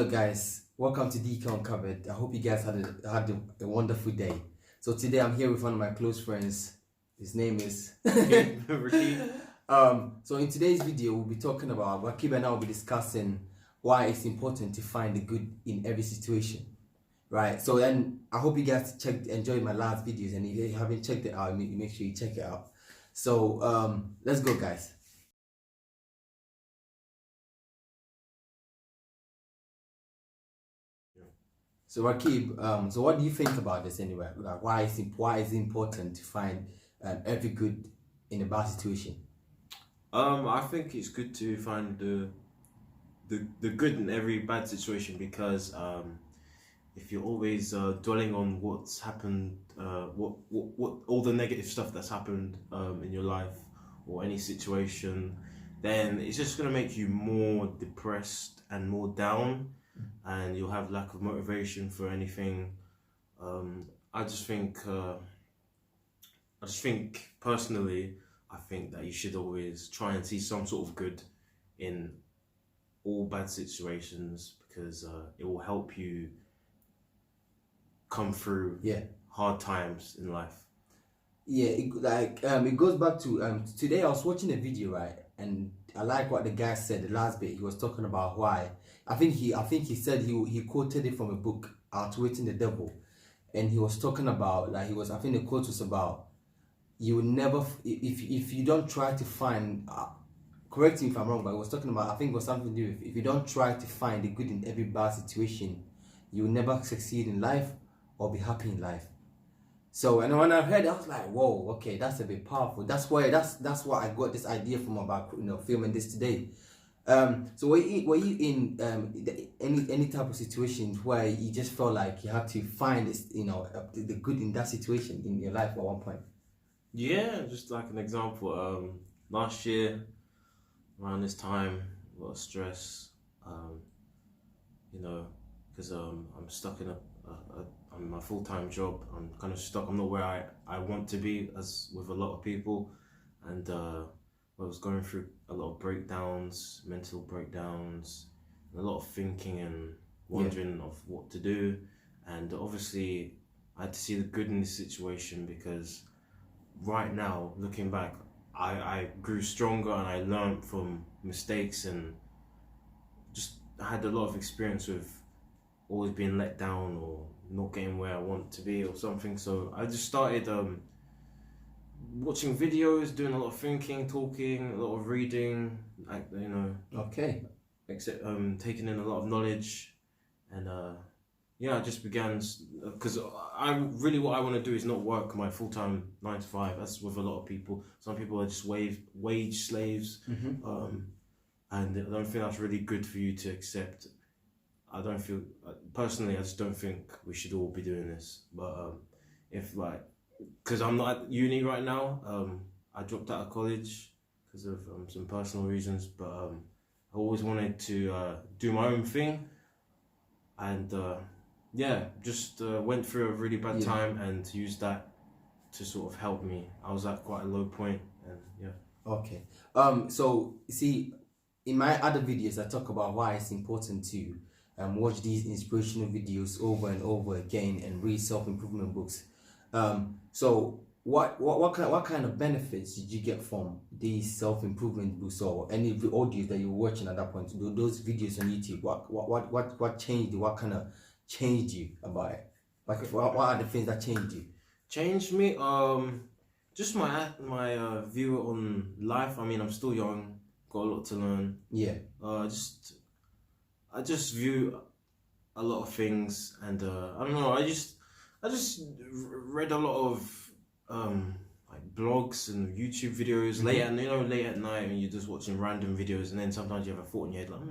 Hello guys, welcome to DK Uncovered. I hope you guys had a wonderful day. So today I'm here with one of my close friends. His name is Rakib. So in today's video we'll be talking about, Rakib and I will be discussing why it's important to find the good in every situation. Right, so then I hope you guys enjoyed my last videos, and if you haven't checked it out, make sure you check it out. So let's go guys. So Rakib, so what do you think about this anyway? Like why is it important to find every good in a bad situation? I think it's good to find the good in every bad situation, because if you're always dwelling on what's happened, what all the negative stuff that's happened in your life or any situation, then it's just gonna make you more depressed and more down, and you'll have lack of motivation for anything. I just think personally, I think that you should always try and see some sort of good in all bad situations, because it will help you come through hard times in life. Yeah, it goes back to today I was watching a video, right, and I like what the guy said. The last bit he was talking about why I think he said he quoted it from a book, Outwitting the Devil, and he was talking about I think the quote was about, you will never, if you don't try to find, correct me if I'm wrong, but he was talking about, I think it was something to do with, if you don't try to find the good in every bad situation, you will never succeed in life or be happy in life. So, and when I heard it, I was like, whoa, okay, that's a bit powerful. That's why I got this idea from about filming this today. So were you in any type of situation where you just felt like you had to find this, the good in that situation in your life at one point? Yeah, just like an example, last year around this time, a lot of stress, because I'm stuck in my full-time job. I'm kind of stuck. I'm not where I want to be, as with a lot of people, and I was going through a lot of breakdowns, mental breakdowns, and a lot of thinking and wondering of what to do. And obviously I had to see the good in this situation, because right now, looking back, I grew stronger and I learned from mistakes, and just had a lot of experience with always being let down or not getting where I want to be or something. So I just started watching videos, doing a lot of thinking, talking, a lot of reading, Okay. Except taking in a lot of knowledge, and I just began, because what I want to do is not work my full-time 9 to 5, as with a lot of people. Some people are just wage slaves, and I don't think that's really good for you to accept. I don't feel, personally, I just don't think we should all be doing this. But because I'm not at uni right now, I dropped out of college because of some personal reasons, but I always wanted to do my own thing, and just went through a really bad time and used that to sort of help me. I was at quite a low point, and Okay. So see, in my other videos I talk about why it's important to watch these inspirational videos over and over again and read self-improvement books. So what kind of benefits did you get from these self-improvement books, or any of the audios that you're watching at that point, those videos on YouTube? What changed you? What kind of changed you about it? What are the things that changed you? Changed me? Just my view on life. I mean, I'm still young, got a lot to learn. Yeah. I just view a lot of things, and I don't know. I just read a lot of blogs and YouTube videos late at night, and you're just watching random videos, and then sometimes you have a thought in your head like,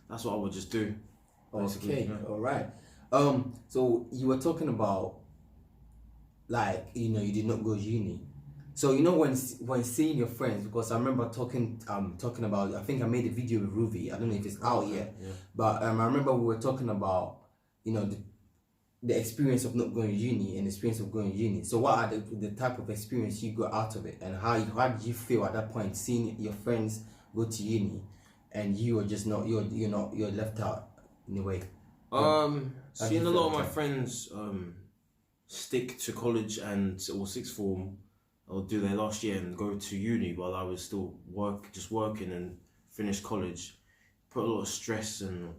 that's what I would just do. Okay, all right. So you were talking about, you did not go to uni. So when seeing your friends, because I remember talking about, I think I made a video with Ruby. I don't know if it's out yet, but I remember we were talking about the experience of not going to uni and the experience of going to uni. So what are the type of experience you got out of it, and how did you feel at that point seeing your friends go to uni and you are just not, you're left out? in a way? Seeing a lot of my friends stick to college or sixth form, or do their last year and go to uni while I was still working and finish college, put a lot of stress, and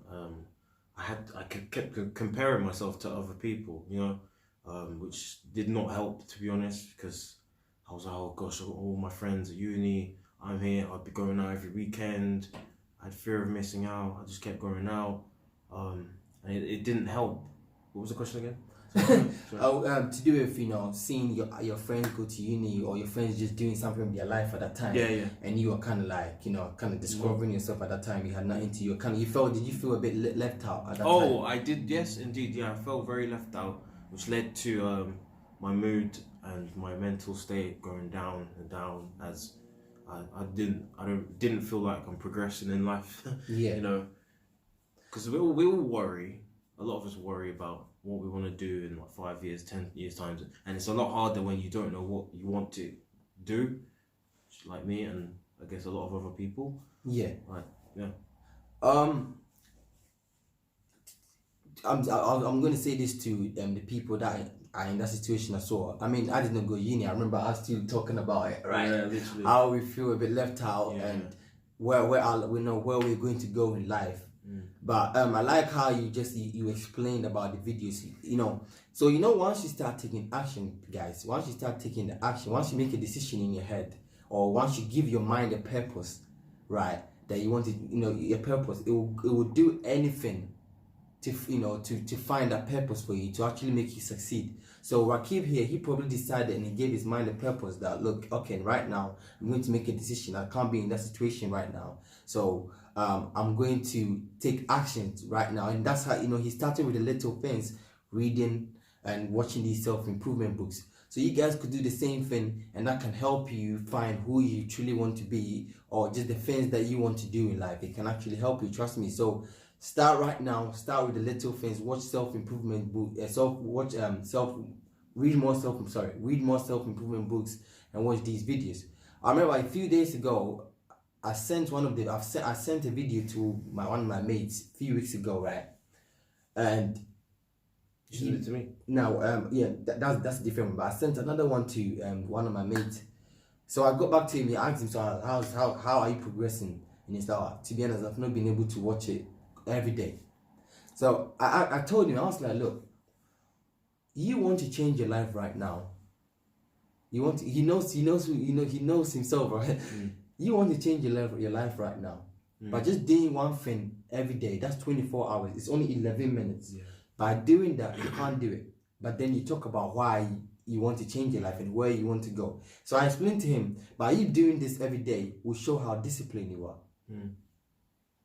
I kept comparing myself to other people, you know, which did not help, to be honest, because I was like, oh gosh, all my friends at uni, I'm here, I'd be going out every weekend, I had fear of missing out, I just kept going out, and it didn't help. What was the question again? To do with, you know, seeing your friends go to uni, or your friends just doing something with their life at that time. Yeah. And you were kind of like, you know, kind of discovering yourself at that time. You had nothing to you. Did you feel a bit left out at that time? Oh, I did. Yes, indeed. Yeah, I felt very left out, which led to my mood and my mental state going down and down, as I didn't feel like I'm progressing in life. Yeah. You know, because we all worry. A lot of us worry about what we want to do in like 5 years, 10 years time, and it's a lot harder when you don't know what you want to do, like me and I guess a lot of other people. Yeah. Right. Yeah. I'm going to say this to the people that are in that situation as well. I mean, I didn't go uni. I remember us still talking about it, right? Yeah, literally. How we feel a bit left out, and where we know where we're going to go in life. But I like how you explained about the videos, you know. So, you know, once you start taking action, guys, once you start taking the action, once you make a decision in your head, or once you give your mind a purpose, right, that you want to, you know, your purpose, it will do anything to, you know, to find that purpose for you, to actually make you succeed. So Rakib here, he probably decided and he gave his mind a purpose that, look, okay, right now I'm going to make a decision. I can't be in that situation right now, so I'm going to take actions right now. And that's how, you know, he started with the little things, reading and watching these self-improvement books. So you guys could do the same thing, and that can help you find who you truly want to be, or just the things that you want to do in life. It can actually help you, trust me. So start right now. Start with the little things. Watch self-improvement book. Read more self-improvement books, and watch these videos. I remember a few days ago, I sent I sent a video to one of my mates a few weeks ago, right? And you sent it to me. Now, yeah, that's a different one. But I sent another one to one of my mates. So I got back to him. I asked him, so how are you progressing? And he said, oh, to be honest, I've not been able to watch it every day. So I told him, I was like, look, you want to change your life right now. He knows himself, right? You want to change your life right now. By just doing one thing every day, that's 24 hours. It's only 11 minutes. Yeah. By doing that, you can't do it. But then you talk about why you want to change your life and where you want to go. So I explained to him, by you doing this every day will show how disciplined you are.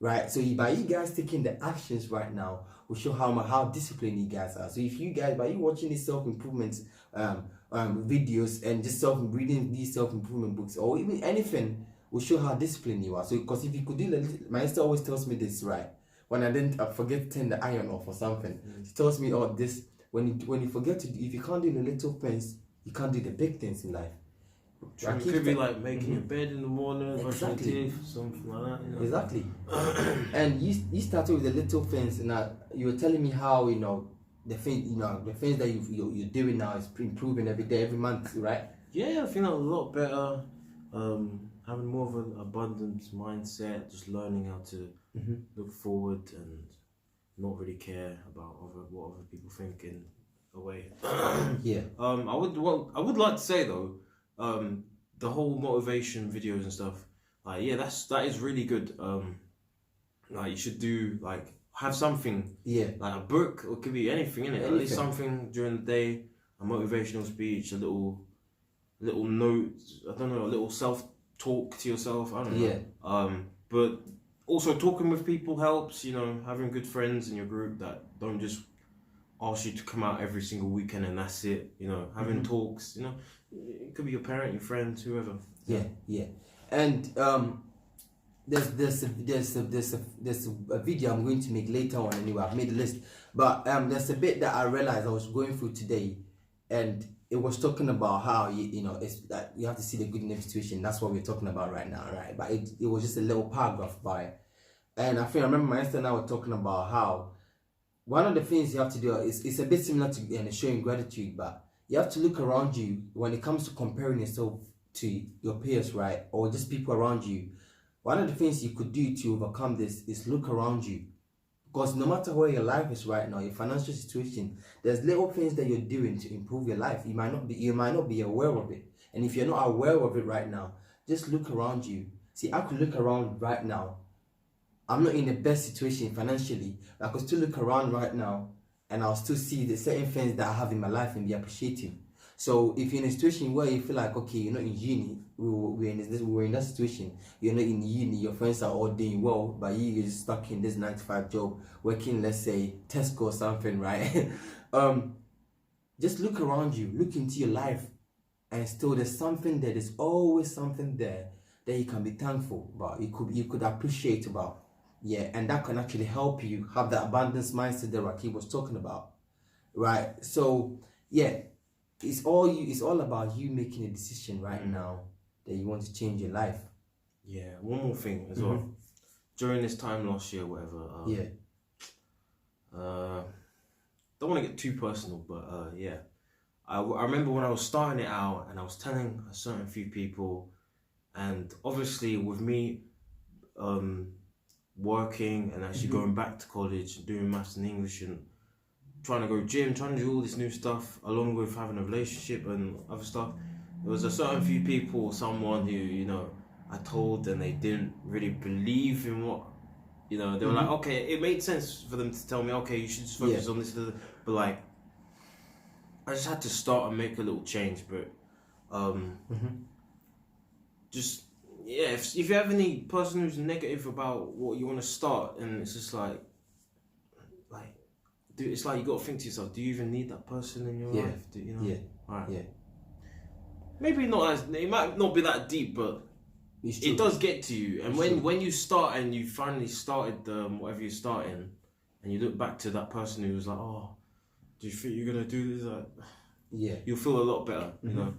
Right? So by you guys taking the actions right now will show how disciplined you guys are. So if you guys, by you watching these self-improvement videos and just reading these self-improvement books, or even anything, will show how disciplined you are. So, because if you could do that, my sister always tells me this, right? When I forget to turn the iron off or something, she tells me, oh, this, when you forget to, if you can't do the little things, you can't do the big things in life. It could be like making your bed in the morning, brushing your teeth, something like that. You know? Exactly. And you started with the little things, and you were telling me how, you know, the things that you're doing now is improving every day, every month, right? Yeah, I think I'm a lot better. Having more of an abundance mindset, just learning how to look forward and not really care about what other people think in a way. Yeah. I would like to say though, the whole motivation videos and stuff, like that is really good. Like you should do have something, like a book, or it could be anything in it. At least something during the day, a motivational speech, a little note, I don't know, a little self-talk to yourself, I don't know. Yeah. But also talking with people helps, you know, having good friends in your group that don't just ask you to come out every single weekend and that's it, you know, having talks, you know, it could be your parent, your friends, whoever. Yeah. And there's a video I'm going to make later on anyway. I've made a list, but there's a bit that I realized I was going through today, and it was talking about how you know, it's that you have to see the good in every situation. That's what we're talking about right now, right? But it was just a little paragraph by it, And I remember my sister and I were talking about how one of the things you have to do is it's a bit similar to showing gratitude, but you have to look around you when it comes to comparing yourself to your peers, right? Or just people around you. One of the things you could do to overcome this is look around you. Because no matter where your life is right now, your financial situation, there's little things that you're doing to improve your life. You might not be aware of it. And if you're not aware of it right now, just look around you. See, I could look around right now. I'm not in the best situation financially, but I could still look around right now and I'll still see the certain things that I have in my life and be appreciative. So if you're in a situation where you feel like, okay, you're not in uni, we're in that situation, you're not in uni, your friends are all doing well, but you're just stuck in this 9-to-5 job, working, let's say, Tesco or something, right? Just look around you, look into your life, and still there's always something there that you can be thankful about, you could appreciate about. Yeah, and that can actually help you have that abundance mindset that Rakib was talking about, right? So yeah, it's all about you making a decision right now that you want to change your life. Yeah, one more thing as well. During this time last year, whatever. Don't want to get too personal, but yeah, I remember when I was starting it out and I was telling a certain few people, and obviously with me, working and actually going back to college, doing maths and English and trying to go gym, trying to do all this new stuff along with having a relationship and other stuff. There was a certain few people, someone who, you know, I told and they didn't really believe in what, you know, they were like, okay, it made sense for them to tell me, okay, you should just focus on this, but like, I just had to start and make a little change, but just, yeah, if you have any person who's negative about what you want to start, and it's just like, dude, it's like you got to think to yourself, do you even need that person in your life? Do you know? Yeah. Right. Yeah. Maybe not as, it might not be that deep, but it does get to you. And when you start and you finally started whatever you're starting, and you look back to that person who was like, oh, do you think you're gonna do this? Like, yeah, you'll feel a lot better, you know.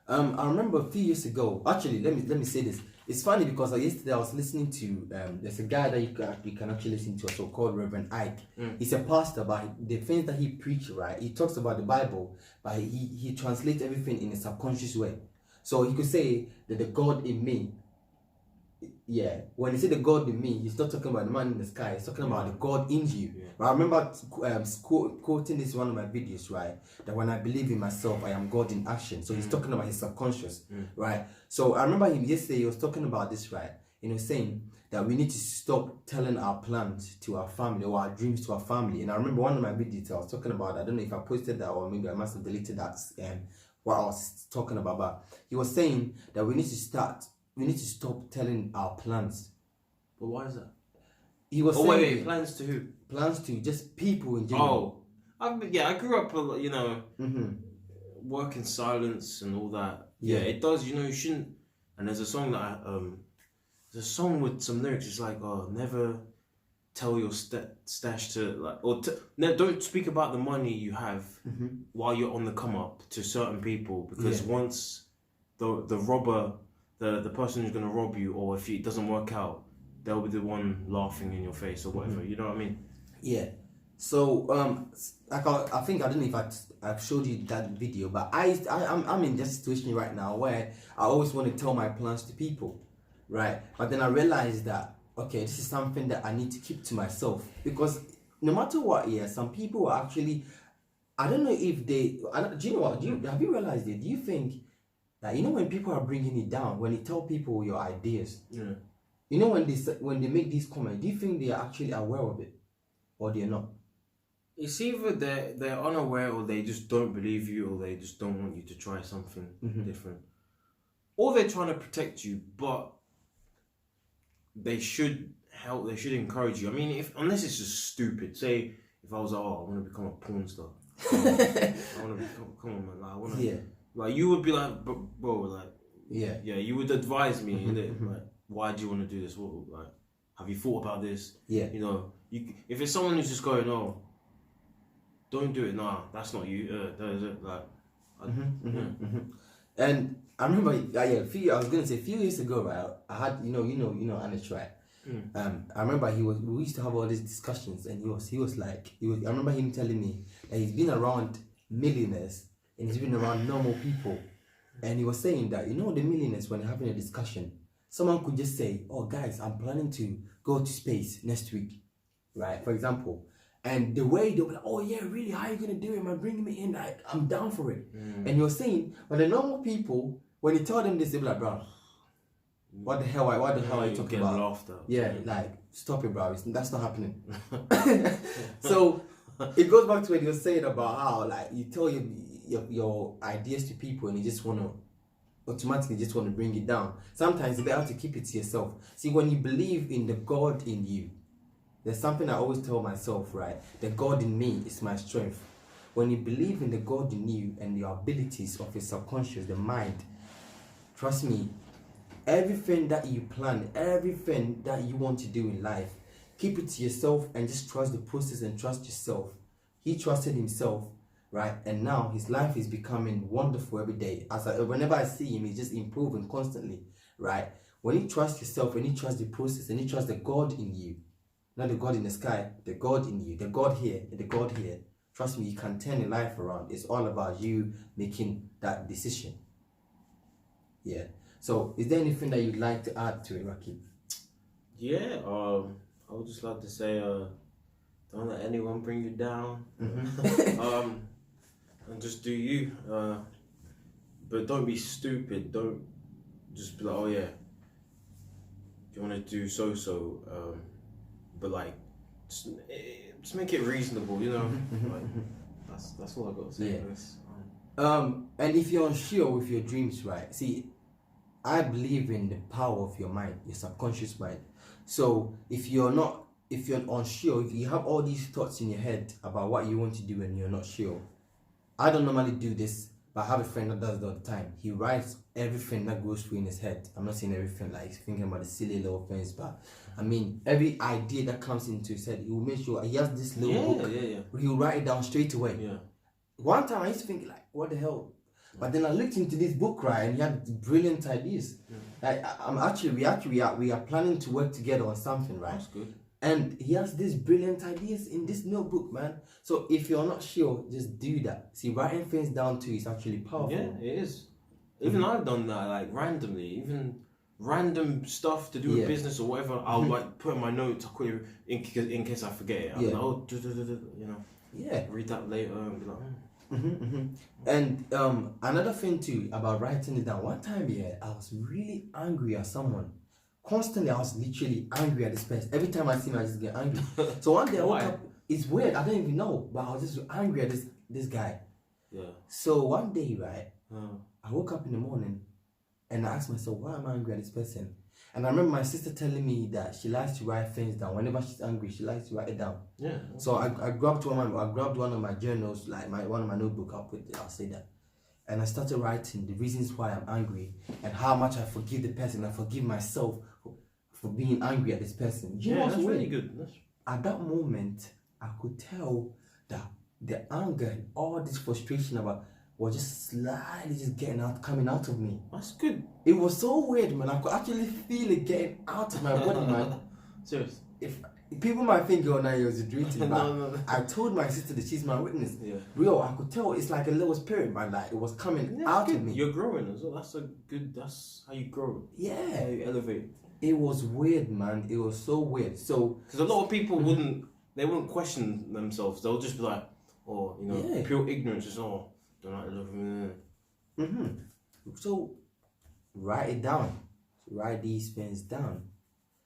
I remember a few years ago. Actually, let me say this. It's funny because yesterday I was listening to there's a guy that you can actually listen to, also called Reverend Ike. He's a pastor, but the things that he preaches, right? He talks about the Bible, but he translates everything in a subconscious way. So he could say that the God in me. Yeah, when he said the God in me, he's not talking about the man in the sky. He's talking about the God in you. Yeah. But I remember quoting this in one of my videos, right? That when I believe in myself, I am God in action. So he's talking about his subconscious, right? So I remember him yesterday. He was talking about this, right? You know, saying that we need to stop telling our plans to our family or our dreams to our family. And I remember one of my videos I was talking about. I don't know if I posted that or maybe I must have deleted that. What I was talking about, but he was saying that we need to stop telling our plans. But why is that? He was saying... wait, plans to who? Plans to just people in general. Oh. I grew up, you know, work in silence and all that. Yeah, it does, you know, you shouldn't... And there's a song that there's a song with some lyrics, it's like, oh, never tell your stash to, like... Or don't speak about the money you have while you're on the come up to certain people, because once the robber... The person who's going to rob you, or if it doesn't work out, they'll be the one laughing in your face or whatever. You know what I mean? Yeah. So I think I don't know if I showed you that video, but I'm in this situation right now where I always want to tell my plans to people, right? But then I realized that okay, this is something that I need to keep to myself, because no matter what, some people are actually, I don't know if they. Do you know what? Have you realized it? Do you think? Like, you know, when people are bringing it down, when you tell people your ideas, you know, when they make these comments, do you think they are actually aware of it, or they're not? It's either they're unaware, or they just don't believe you, or they just don't want you to try something different, or they're trying to protect you, but they should help. They should encourage you. I mean, unless it's just stupid. Say if I was like, oh, I want to become a porn star. I want to become. Come on, man. Like, I want to. Yeah. Like, you would be like, bro, like, yeah, you would advise me, like, why do you want to do this? What, like, have you thought about this? Yeah, you know, if it's someone who's just going, oh, don't do it, nah, that's not you. Like, and I remember, I was gonna say a few years ago, right? I had, you know, Anish, right? I remember we used to have all these discussions, and he was like, I remember him telling me that he's been around millionaires and he's been around normal people, and he was saying that, you know, the millionaires, when they're having a discussion, someone could just say, oh guys, I'm planning to go to space next week, right, for example, and the way they'll be like, oh yeah, really, how are you gonna do it, man, bring me in, I'm down for it. And he was saying, but the normal people, when you tell them this, they'll be like, bro, what the hell are you talking about? Laughed at. Yeah, like, stop it, bro. That's not happening. So it goes back to what you were saying about how, like, you tell your ideas to people and you just want to automatically just want to bring it down. Sometimes it's better to keep it to yourself. See, when you believe in the God in you, there's something I always tell myself, right? The God in me is my strength. When you believe in the God in you and your abilities of your subconscious, the mind, trust me, everything that you plan, everything that you want to do in life, keep it to yourself and just trust the process and trust yourself. He trusted himself, right? And now his life is becoming wonderful every day. Whenever I see him, he's just improving constantly, right? When you trust yourself, when you trust the process, and you trust the God in you, not the God in the sky, the God in you, the God here, and the God here, trust me, you can turn your life around. It's all about you making that decision. Yeah. So, is there anything that you'd like to add to it, Rakib? Yeah, I would just like to say, don't let anyone bring you down. And just do you. But don't be stupid. Don't just be like, oh yeah, you want to do so. But like, just make it reasonable, you know. Like, that's all I got to say. Yeah. And if you're unsure with your dreams, right? See, I believe in the power of your mind, your subconscious mind. So if you're unsure, if you have all these thoughts in your head about what you want to do and you're not sure, I don't normally do this, but I have a friend that does it all the time. He writes everything that goes through in his head. I'm not saying everything, like he's thinking about the silly little things, but I mean every idea that comes into his head, he will make sure he has this little book. He'll write it down straight away. Yeah. One time I used to think like, what the hell? But then I looked into this book, right, and he had brilliant ideas. Like, we are planning to work together on something, right? That's good. And he has these brilliant ideas in this notebook, man. So if you're not sure, just do that. See, writing things down too is actually powerful. Yeah, it is. Even I've done that, like randomly, even random stuff to do with business or whatever. I'll like put in my notes quickly in case I forget it. I'm like, oh, you know. Yeah. Read that later and be like. And another thing too about writing it down. One time, I was really angry at someone. Constantly, I was literally angry at this person. Every time I see him, I just get angry. So one day I woke up. It's weird. I don't even know, but I was just angry at this guy. Yeah. So one day, right, I woke up in the morning and I asked myself, why am I angry at this person? And I remember my sister telling me that she likes to write things down. Whenever she's angry, she likes to write it down. Yeah. So I grabbed one of my journals, like one of my notebook. I'll say that, and I started writing the reasons why I'm angry and how much I forgive the person. I forgive myself for being angry at this person. You know what's that's weird? really good. At that moment, I could tell that the anger and all this frustration about was just slightly just coming out of me. That's good. It was so weird, man. I could actually feel it getting out of my body, man. Serious. If people might think, oh, now you're dreaming, but no. I told my sister that she's my witness. Yeah. Real, I could tell it's like a little spirit, man. Like it was coming out of me. You're growing as well. That's how you grow. Yeah. How you elevate. It was weird, man. It was so weird. So because a lot of people wouldn't question themselves. They'll just be like, oh, you know, pure ignorance is all. Don't like to look at me. So write it down. Write these things down.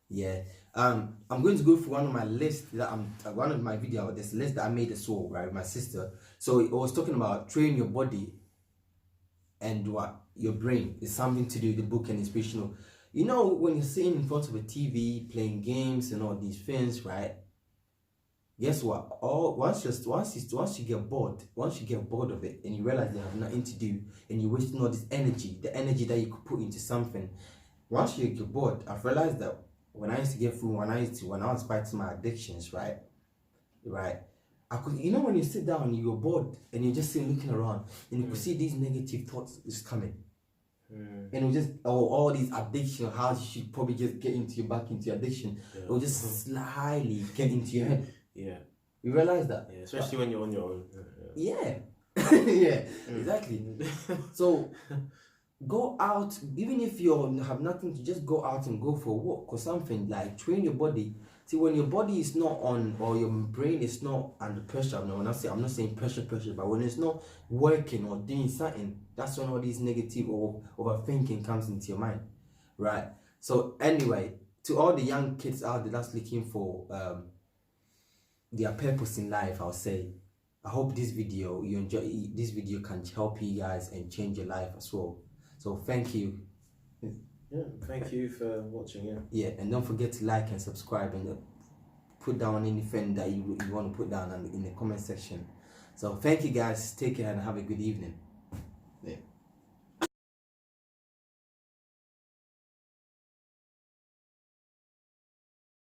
Yeah. I'm going to go through one of my lists that one of my video. This list that I made as well, right, with my sister. So it was talking about train your body and what your brain is something to do with the book and inspirational. You know, when you're sitting in front of a TV playing games and all these things, right? Guess what? Once you get bored of it and you realize you have nothing to do and you're wasting all this energy, the energy that you could put into something. Once you get bored, I've realized that when I was fighting my addictions, right, I could, you know, when you sit down and you're bored and you're just sitting looking around and you could see these negative thoughts just coming. and it will just all these addiction, how you should probably just get into back into your addiction. It will just slyly get into your head. Yeah. You realize that? Yeah, especially when you're on your own. Yeah. Yeah, exactly. So go out, even if you have nothing to, just go out and go for a walk or something, like train your body. See, when your body is not on, or your brain is not under pressure, no, I'm not saying pressure, but when it's not working or doing something, that's when all these negative or overthinking comes into your mind, right? So anyway, to all the young kids out there that's looking for their purpose in life, I'll say, I hope this video, you enjoy, this video can help you guys and change your life as well. So thank you. Yeah, thank you for watching. Yeah, and don't forget to like and subscribe, and put down anything that you want to put down in the comment section. So thank you guys, take care and have a good evening.